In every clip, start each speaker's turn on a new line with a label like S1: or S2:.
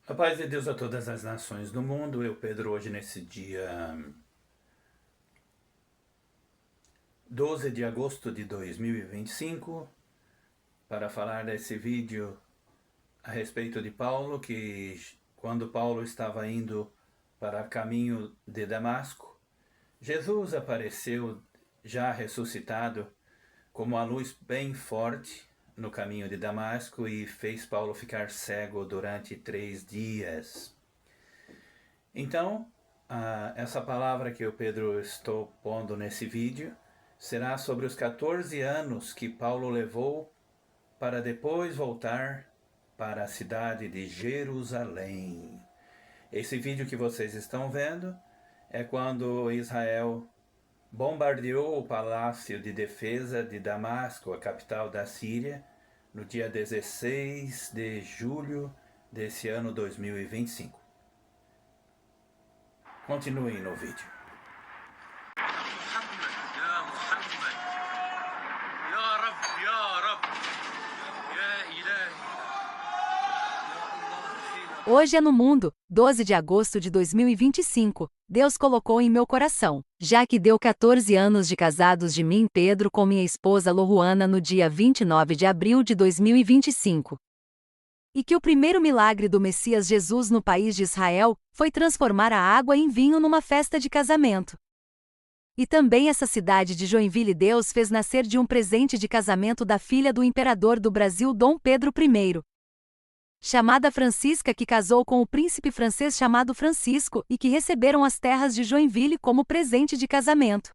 S1: A paz de Deus a todas as nações do mundo. Eu, Pedro, hoje nesse dia 12 de agosto de 2025, para falar desse vídeo a respeito de Paulo, que quando Paulo estava indo para caminho de Damasco, Jesus apareceu já ressuscitado como uma luz bem forte no caminho de Damasco e fez Paulo ficar cego durante 3 dias. Então, essa palavra que eu, Pedro, estou pondo nesse vídeo será sobre os 14 anos que Paulo levou para depois voltar para a cidade de Jerusalém. Esse vídeo que vocês estão vendo é quando Israel bombardeou o palácio de defesa de Damasco, a capital da Síria, no dia 16 de julho desse ano 2025. Continuem no vídeo.
S2: Hoje é no mundo, 12 de agosto de 2025, Deus colocou em meu coração, já que deu 14 anos de casados de mim Pedro com minha esposa Loruana no dia 29 de abril de 2025. E que o primeiro milagre do Messias Jesus no país de Israel foi transformar a água em vinho numa festa de casamento. E também essa cidade de Joinville Deus fez nascer de um presente de casamento da filha do imperador do Brasil Dom Pedro I, chamada Francisca, que casou com o príncipe francês chamado Francisco e que receberam as terras de Joinville como presente de casamento.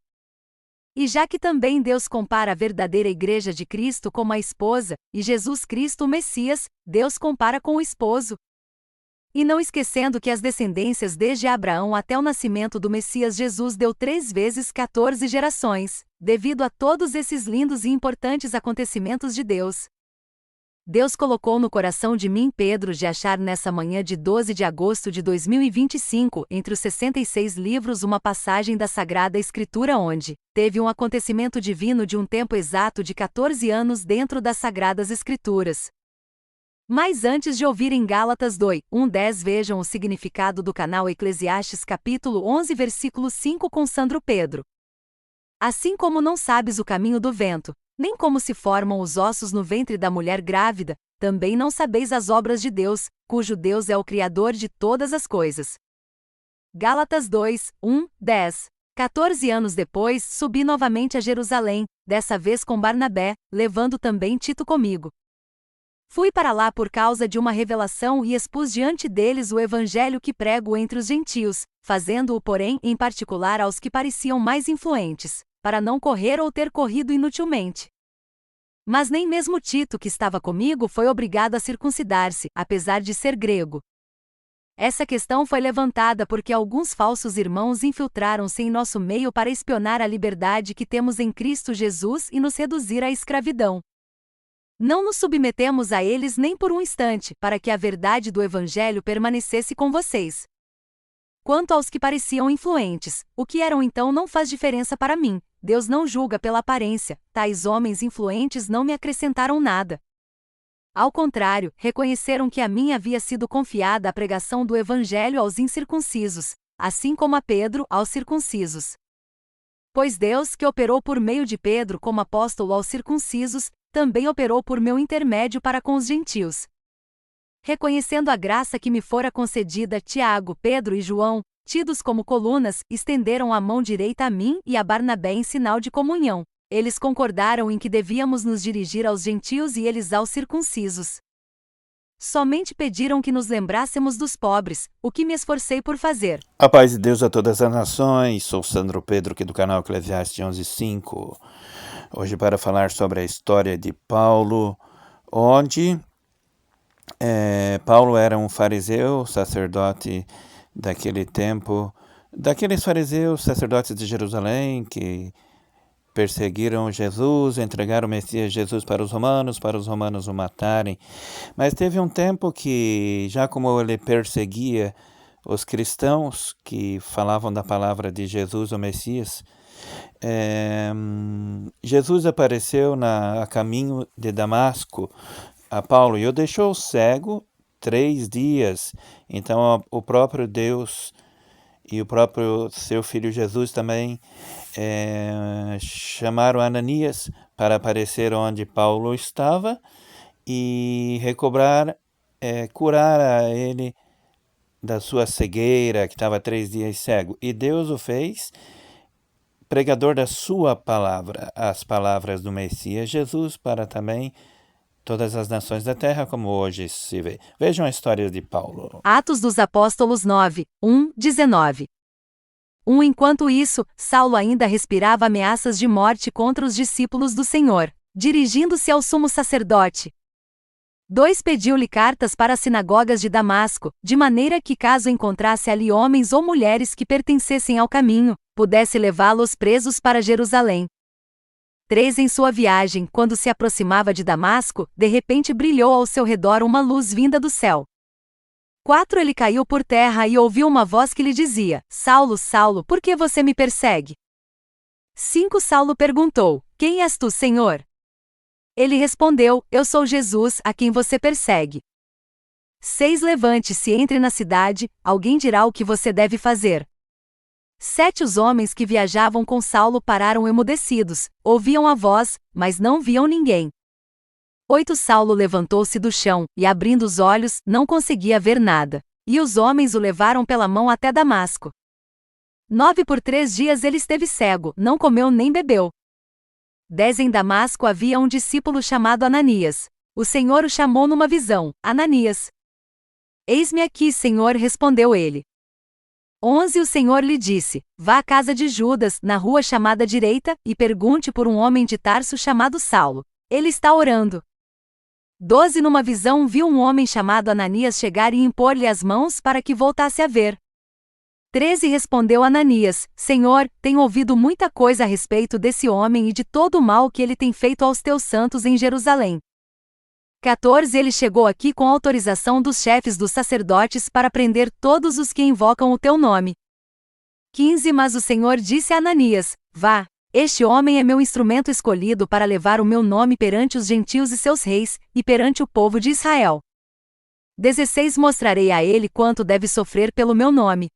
S2: E já que também Deus compara a verdadeira Igreja de Cristo como a esposa, e Jesus Cristo o Messias, Deus compara com o esposo. E não esquecendo que as descendências desde Abraão até o nascimento do Messias Jesus deu 3 vezes 14 gerações, devido a todos esses lindos e importantes acontecimentos de Deus. Deus colocou no coração de mim Pedro de achar nessa manhã de 12 de agosto de 2025, entre os 66 livros, uma passagem da Sagrada Escritura onde teve um acontecimento divino de um tempo exato de 14 anos dentro das Sagradas Escrituras. Mas antes de ouvir em Gálatas 2:1-10 vejam o significado do canal Eclesiastes capítulo 11 versículo 5 com Sandro Pedro. Assim como não sabes o caminho do vento, nem como se formam os ossos no ventre da mulher grávida, também não sabeis as obras de Deus, cujo Deus é o Criador de todas as coisas. Gálatas 2:1-10. 14 anos depois, subi novamente a Jerusalém, dessa vez com Barnabé, levando também Tito comigo. Fui para lá por causa de uma revelação e expus diante deles o evangelho que prego entre os gentios, fazendo-o, porém, em particular aos que pareciam mais influentes, para não correr ou ter corrido inutilmente. Mas nem mesmo Tito, que estava comigo, foi obrigado a circuncidar-se, apesar de ser grego. Essa questão foi levantada porque alguns falsos irmãos infiltraram-se em nosso meio para espionar a liberdade que temos em Cristo Jesus e nos reduzir à escravidão. Não nos submetemos a eles nem por um instante, para que a verdade do Evangelho permanecesse com vocês. Quanto aos que pareciam influentes, o que eram então não faz diferença para mim. Deus não julga pela aparência, tais homens influentes não me acrescentaram nada. Ao contrário, reconheceram que a mim havia sido confiada a pregação do Evangelho aos incircuncisos, assim como a Pedro aos circuncisos. Pois Deus, que operou por meio de Pedro como apóstolo aos circuncisos, também operou por meu intermédio para com os gentios. Reconhecendo a graça que me fora concedida, Tiago, Pedro e João, tidos como colunas, estenderam a mão direita a mim e a Barnabé em sinal de comunhão. Eles concordaram em que devíamos nos dirigir aos gentios e eles aos circuncisos. Somente pediram que nos lembrássemos dos pobres, o que me esforcei por fazer.
S1: A paz de Deus a todas as nações. Sou Sandro Pedro, aqui do canal Eclesiastes 11:5. Hoje para falar sobre a história de Paulo, onde Paulo era um fariseu, sacerdote daquele tempo, daqueles fariseus, sacerdotes de Jerusalém, que perseguiram Jesus, entregaram o Messias Jesus para os romanos o matarem. Mas teve um tempo que, já como ele perseguia os cristãos que falavam da palavra de Jesus, o Messias, Jesus apareceu a caminho de Damasco a Paulo e o deixou cego 3 dias. Então o próprio Deus e o próprio seu Filho Jesus também chamaram Ananias para aparecer onde Paulo estava e recobrar, curar a ele da sua cegueira, que estava 3 dias cego. E Deus o fez pregador da sua palavra, as palavras do Messias Jesus, para também todas as nações da terra, como hoje se vê. Vejam a história de Paulo.
S2: Atos dos Apóstolos 9, 19. Enquanto isso, Saulo ainda respirava ameaças de morte contra os discípulos do Senhor. Dirigindo-se ao sumo sacerdote, 2 pediu-lhe cartas para as sinagogas de Damasco, de maneira que caso encontrasse ali homens ou mulheres que pertencessem ao caminho, pudesse levá-los presos para Jerusalém. 3 Em sua viagem, quando se aproximava de Damasco, de repente brilhou ao seu redor uma luz vinda do céu. 4 Ele caiu por terra e ouviu uma voz que lhe dizia: Saulo, Saulo, por que você me persegue? 5 Saulo perguntou: Quem és tu, Senhor? Ele respondeu: Eu sou Jesus, a quem você persegue. 6 Levante-se e entre na cidade, alguém dirá o que você deve fazer. 7 Os homens que viajavam com Saulo pararam emudecidos, ouviam a voz, mas não viam ninguém. 8 Saulo levantou-se do chão, e abrindo os olhos, não conseguia ver nada. E os homens o levaram pela mão até Damasco. 9 Por 3 dias ele esteve cego, não comeu nem bebeu. 10 Em Damasco havia um discípulo chamado Ananias. O Senhor o chamou numa visão: Ananias. Eis-me aqui, Senhor, respondeu ele. 11 O Senhor lhe disse: Vá à casa de Judas, na rua chamada Direita, e pergunte por um homem de Tarso chamado Saulo. Ele está orando. 12 Numa visão viu um homem chamado Ananias chegar e impor-lhe as mãos para que voltasse a ver. 13 Respondeu Ananias: Senhor, tenho ouvido muita coisa a respeito desse homem e de todo o mal que ele tem feito aos teus santos em Jerusalém. 14 Ele chegou aqui com autorização dos chefes dos sacerdotes para prender todos os que invocam o teu nome. 15 Mas o Senhor disse a Ananias: Vá, este homem é meu instrumento escolhido para levar o meu nome perante os gentios e seus reis, e perante o povo de Israel. 16 Mostrarei a ele quanto deve sofrer pelo meu nome.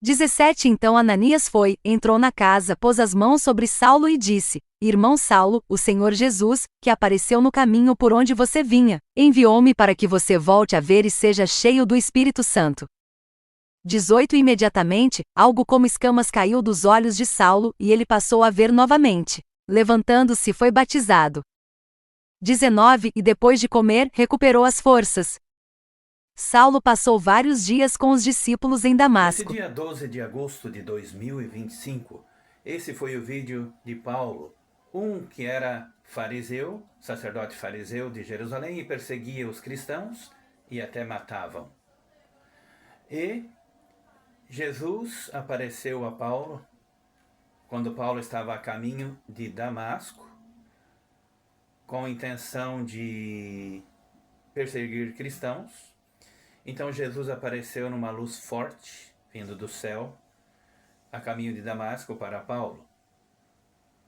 S2: 17 Então Ananias foi, entrou na casa, pôs as mãos sobre Saulo e disse: Irmão Saulo, o Senhor Jesus, que apareceu no caminho por onde você vinha, enviou-me para que você volte a ver e seja cheio do Espírito Santo. 18 Imediatamente, algo como escamas caiu dos olhos de Saulo, e ele passou a ver novamente. Levantando-se, foi batizado. 19 E depois de comer, recuperou as forças. Saulo passou vários dias com os discípulos em Damasco.
S1: Nesse dia 12 de agosto de 2025, esse foi o vídeo de Paulo, que era fariseu, sacerdote fariseu de Jerusalém, e perseguia os cristãos e até matavam. E Jesus apareceu a Paulo quando Paulo estava a caminho de Damasco, com a intenção de perseguir cristãos. Então Jesus apareceu numa luz forte, vindo do céu, a caminho de Damasco para Paulo,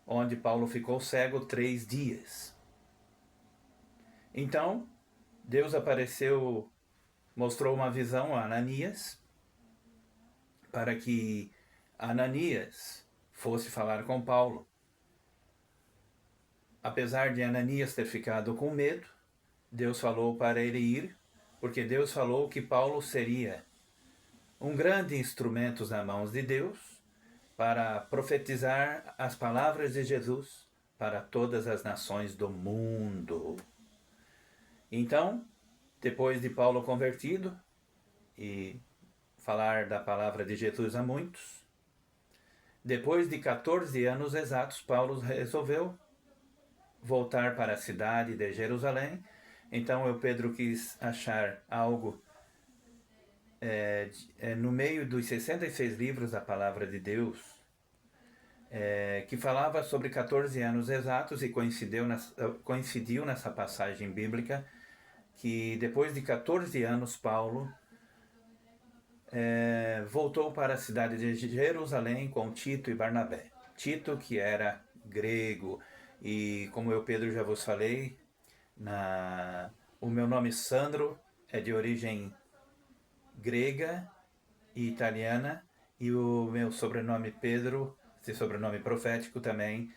S1: onde Paulo ficou cego 3 dias. Então, Deus apareceu, mostrou uma visão a Ananias, para que Ananias fosse falar com Paulo. Apesar de Ananias ter ficado com medo, Deus falou para ele ir, porque Deus falou que Paulo seria um grande instrumento nas mãos de Deus para profetizar as palavras de Jesus para todas as nações do mundo. Então, depois de Paulo convertido e falar da palavra de Jesus a muitos, depois de 14 anos exatos, Paulo resolveu voltar para a cidade de Jerusalém. Então eu, Pedro, quis achar algo no meio dos 66 livros da palavra de Deus, que falava sobre 14 anos exatos, e coincidiu nessa passagem bíblica que depois de 14 anos Paulo voltou para a cidade de Jerusalém com Tito e Barnabé. Tito, que era grego, e como eu, Pedro, já vos falei, o meu nome Sandro é de origem grega e italiana, e o meu sobrenome Pedro, esse sobrenome profético também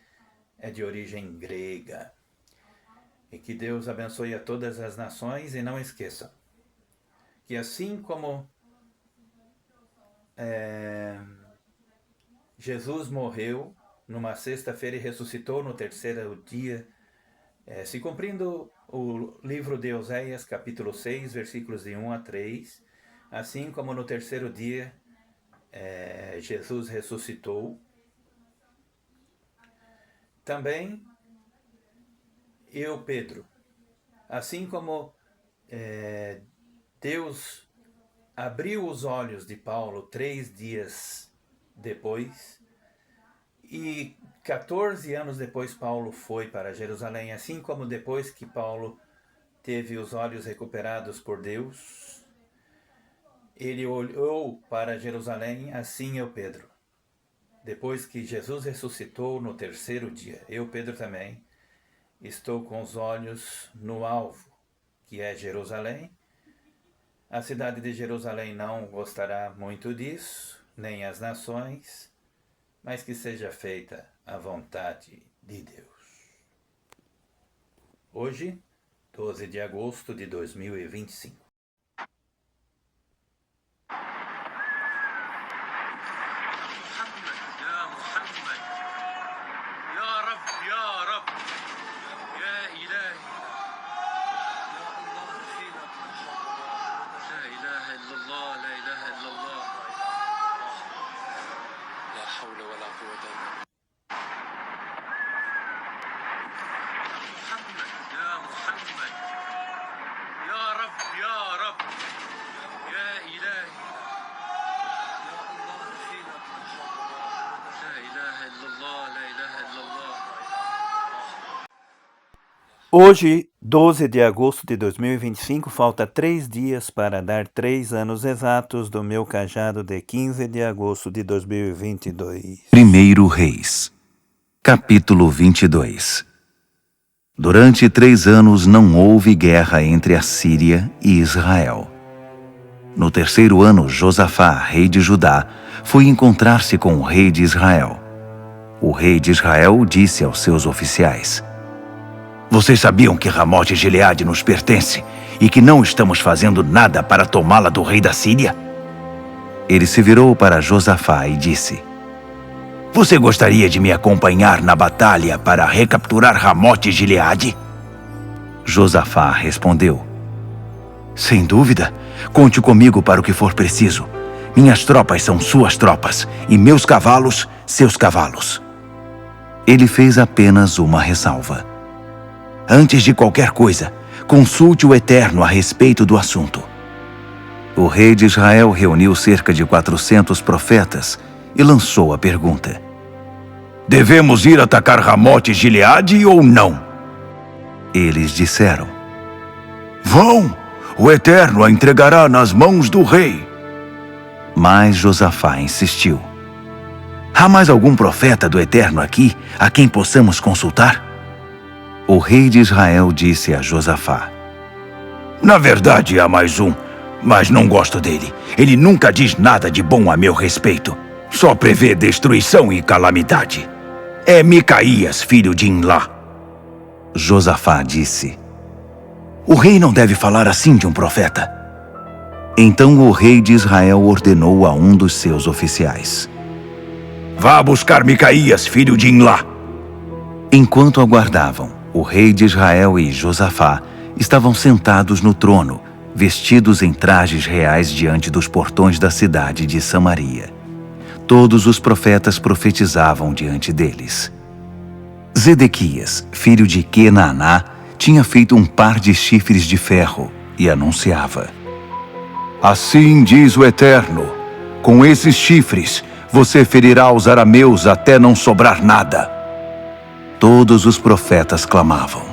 S1: é de origem grega. E que Deus abençoe a todas as nações, e não esqueçam que assim como Jesus morreu numa sexta-feira e ressuscitou no terceiro dia, se cumprindo o livro de Oséias, capítulo 6, versículos de 1 a 3, assim como no terceiro dia Jesus ressuscitou, também eu, Pedro, assim como Deus abriu os olhos de Paulo 3 dias depois, e 14 anos depois Paulo foi para Jerusalém, assim como depois que Paulo teve os olhos recuperados por Deus, ele olhou para Jerusalém, assim eu, Pedro. Depois que Jesus ressuscitou no terceiro dia, eu, Pedro, também estou com os olhos no alvo, que é Jerusalém. A cidade de Jerusalém não gostará muito disso, nem as nações, mas que seja feita a vontade de Deus. Hoje, 12 de agosto de 2025. Hoje, 12 de agosto de 2025, falta 3 dias para dar 3 anos exatos do meu cajado de 15 de agosto de 2022.
S3: 1 Reis, capítulo 22. Durante 3 anos não houve guerra entre a Síria e Israel. No terceiro ano, Josafá, rei de Judá, foi encontrar-se com o rei de Israel. O rei de Israel disse aos seus oficiais: "Vocês sabiam que Ramote Gileade nos pertence e que não estamos fazendo nada para tomá-la do rei da Síria?" Ele se virou para Josafá e disse: "Você gostaria de me acompanhar na batalha para recapturar Ramote Gileade?" Josafá respondeu: "Sem dúvida, conte comigo para o que for preciso. Minhas tropas são suas tropas e meus cavalos, seus cavalos." Ele fez apenas uma ressalva: "Antes de qualquer coisa, consulte o Eterno a respeito do assunto." O rei de Israel reuniu cerca de 400 profetas e lançou a pergunta: "Devemos ir atacar Ramote Gileade ou não?" Eles disseram: "Vão! O Eterno a entregará nas mãos do rei." Mas Josafá insistiu: "Há mais algum profeta do Eterno aqui a quem possamos consultar?" O rei de Israel disse a Josafá: "Na verdade há mais um, mas não gosto dele. Ele nunca diz nada de bom a meu respeito. Só prevê destruição e calamidade. É Micaías, filho de Imlá." Josafá disse: "O rei não deve falar assim de um profeta." Então o rei de Israel ordenou a um dos seus oficiais: "Vá buscar Micaías, filho de Imlá." Enquanto aguardavam, o rei de Israel e Josafá estavam sentados no trono, vestidos em trajes reais diante dos portões da cidade de Samaria. Todos os profetas profetizavam diante deles. Zedequias, filho de Quenaaná, tinha feito um par de chifres de ferro e anunciava: "Assim diz o Eterno, com esses chifres você ferirá os arameus até não sobrar nada." Todos os profetas clamavam: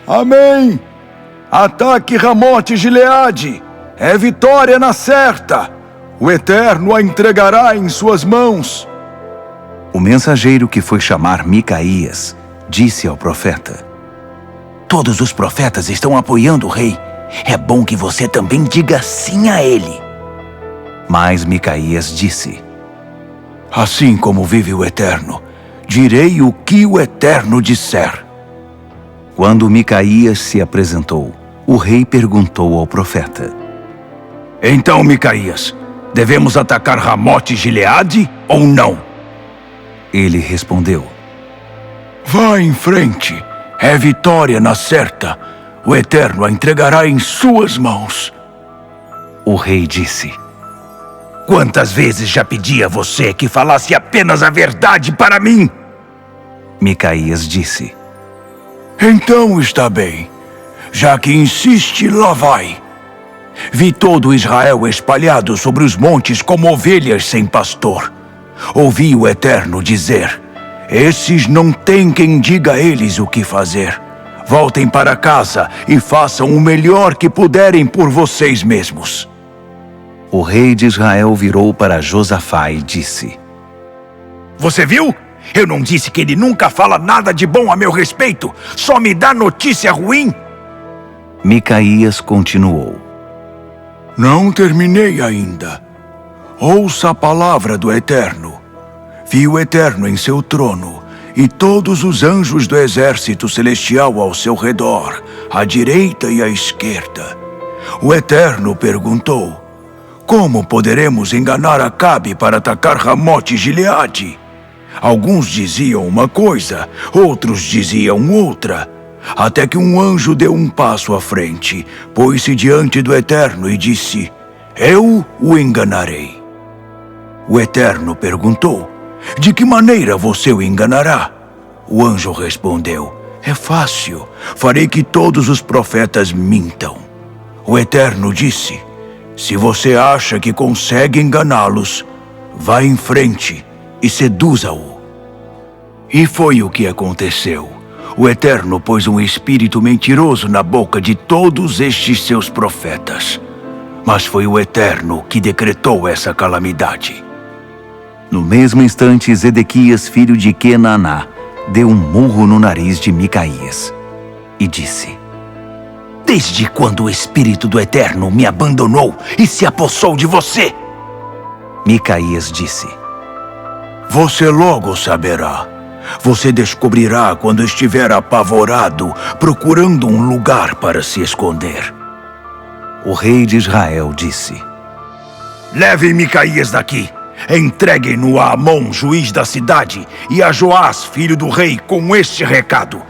S3: "Amém! Ataque Ramote Gileade! É vitória na certa! O Eterno a entregará em suas mãos." O mensageiro que foi chamar Micaías disse ao profeta: "Todos os profetas estão apoiando o rei. É bom que você também diga sim a ele. Mas Micaías disse: assim como vive o Eterno, direi o que o Eterno disser. Quando Micaías se apresentou, o rei perguntou ao profeta: então, Micaías, devemos atacar Ramote e Gileade ou não? Ele respondeu: vá em frente, é vitória na certa. O Eterno a entregará em suas mãos. O rei disse: quantas vezes já pedi a você que falasse apenas a verdade para mim? Micaías disse: então está bem, já que insiste, lá vai. Vi todo Israel espalhado sobre os montes como ovelhas sem pastor. Ouvi o Eterno dizer: esses não têm quem diga a eles o que fazer. Voltem para casa e façam o melhor que puderem por vocês mesmos. O rei de Israel virou para Josafá e disse: você viu? Eu não disse que ele nunca fala nada de bom a meu respeito, só me dá notícia ruim? Micaías continuou: não terminei ainda. Ouça a palavra do Eterno. Vi o Eterno em seu trono, e todos os anjos do exército celestial ao seu redor, à direita e à esquerda. O Eterno perguntou: como poderemos enganar Acabe para atacar Ramote e Gileade? Alguns diziam uma coisa, outros diziam outra. Até que um anjo deu um passo à frente, pôs-se diante do Eterno e disse: eu o enganarei. O Eterno perguntou: de que maneira você o enganará? O anjo respondeu: é fácil, farei que todos os profetas mintam. O Eterno disse: se você acha que consegue enganá-los, vá em frente e seduza-o. E foi o que aconteceu. O Eterno pôs um espírito mentiroso na boca de todos estes seus profetas. Mas foi o Eterno que decretou essa calamidade. No mesmo instante, Zedequias, filho de Kenaná, deu um murro no nariz de Micaías e disse: desde quando o Espírito do Eterno me abandonou e se apossou de você? Micaías disse: você logo saberá. Você descobrirá quando estiver apavorado, procurando um lugar para se esconder. O rei de Israel disse: levem Micaías daqui. Entreguem-no a Amon, juiz da cidade, e a Joás, filho do rei, com este recado: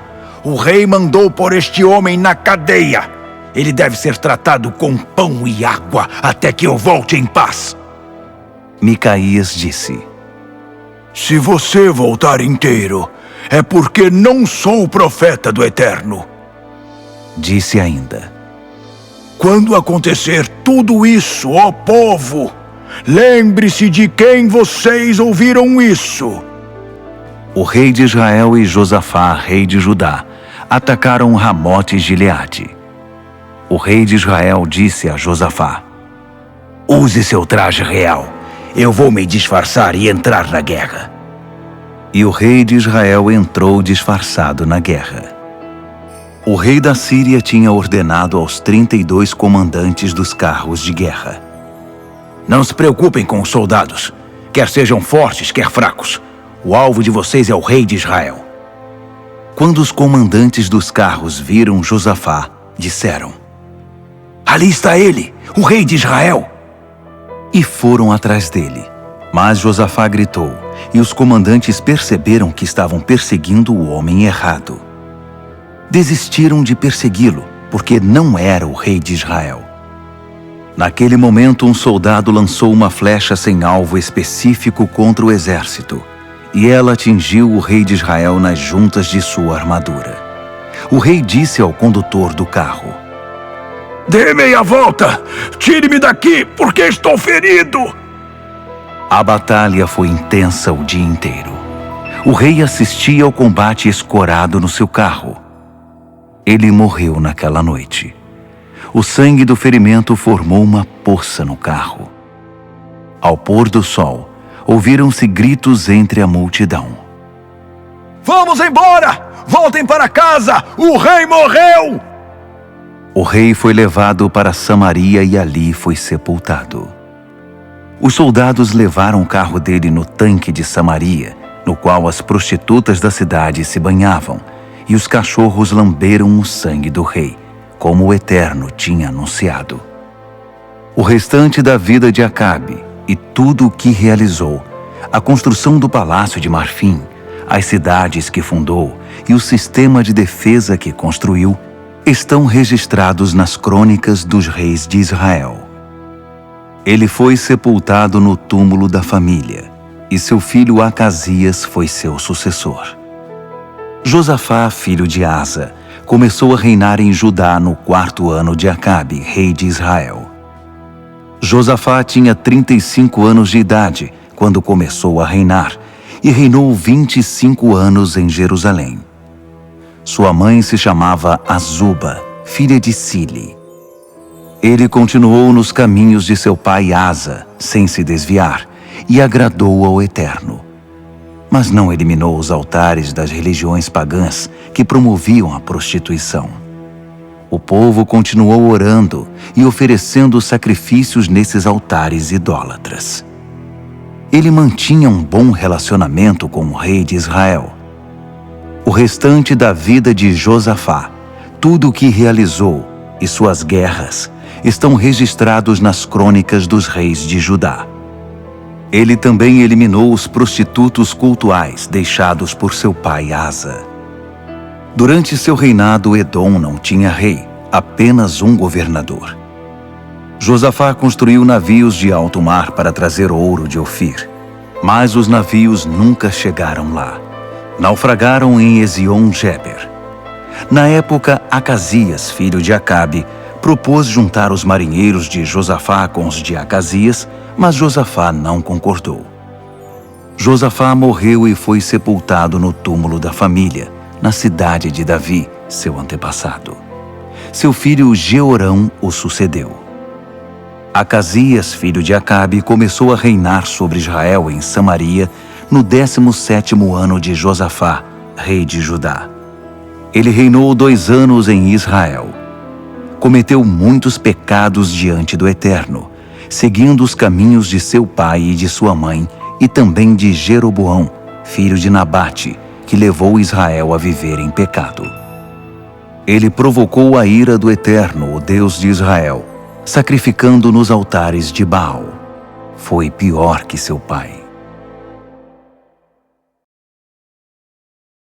S3: o rei mandou pôr este homem na cadeia. Ele deve ser tratado com pão e água até que eu volte em paz. Micaías disse: se você voltar inteiro, é porque não sou o profeta do Eterno. Disse ainda: quando acontecer tudo isso, ó povo, lembre-se de quem vocês ouviram isso. O rei de Israel e Josafá, rei de Judá, atacaram Ramote e Gileade. O rei de Israel disse a Josafá: use seu traje real. Eu vou me disfarçar e entrar na guerra. E o rei de Israel entrou disfarçado na guerra. O rei da Síria tinha ordenado aos 32 comandantes dos carros de guerra: não se preocupem com os soldados, quer sejam fortes, quer fracos. O alvo de vocês é o rei de Israel. Quando os comandantes dos carros viram Josafá, disseram: ali está ele, o rei de Israel. E foram atrás dele. Mas Josafá gritou, e os comandantes perceberam que estavam perseguindo o homem errado. Desistiram de persegui-lo, porque não era o rei de Israel. Naquele momento, um soldado lançou uma flecha sem alvo específico contra o exército, e ela atingiu o rei de Israel nas juntas de sua armadura. O rei disse ao condutor do carro: dê meia volta! Tire-me daqui, porque estou ferido! A batalha foi intensa o dia inteiro. O rei assistia ao combate escorado no seu carro. Ele morreu naquela noite. O sangue do ferimento formou uma poça no carro. Ao pôr do sol, ouviram-se gritos entre a multidão: vamos embora! Voltem para casa! O rei morreu! O rei foi levado para Samaria e ali foi sepultado. Os soldados levaram o carro dele no tanque de Samaria, no qual as prostitutas da cidade se banhavam, e os cachorros lamberam o sangue do rei, como o Eterno tinha anunciado. O restante da vida de Acabe e tudo o que realizou, a construção do palácio de marfim, as cidades que fundou e o sistema de defesa que construiu, estão registrados nas crônicas dos reis de Israel. Ele foi sepultado no túmulo da família, e seu filho Acasias foi seu sucessor. Josafá, filho de Asa, começou a reinar em Judá no 4º ano de Acabe, rei de Israel. Josafá tinha 35 anos de idade quando começou a reinar, e reinou 25 anos em Jerusalém. Sua mãe se chamava Azuba, filha de Sili. Ele continuou nos caminhos de seu pai Asa, sem se desviar, e agradou ao Eterno. Mas não eliminou os altares das religiões pagãs que promoviam a prostituição. O povo continuou orando e oferecendo sacrifícios nesses altares idólatras. Ele mantinha um bom relacionamento com o rei de Israel. O restante da vida de Josafá, tudo o que realizou e suas guerras, estão registrados nas crônicas dos reis de Judá. Ele também eliminou os prostitutos cultuais deixados por seu pai Asa. Durante seu reinado, Edom não tinha rei, apenas um governador. Josafá construiu navios de alto mar para trazer ouro de Ofir, mas os navios nunca chegaram lá. Naufragaram em Ezion-Geber. Na época, Acasias, filho de Acabe, propôs juntar os marinheiros de Josafá com os de Acasias, mas Josafá não concordou. Josafá morreu e foi sepultado no túmulo da família, na cidade de Davi, seu antepassado. Seu filho Jeorão o sucedeu. Acasias, filho de Acabe, começou a reinar sobre Israel em Samaria no 17º ano de Josafá, rei de Judá. Ele reinou 2 anos em Israel. Cometeu muitos pecados diante do Eterno, seguindo os caminhos de seu pai e de sua mãe, e também de Jeroboão, filho de Nabate, que levou Israel a viver em pecado. Ele provocou a ira do Eterno, o Deus de Israel, sacrificando nos altares de Baal. Foi pior que seu pai.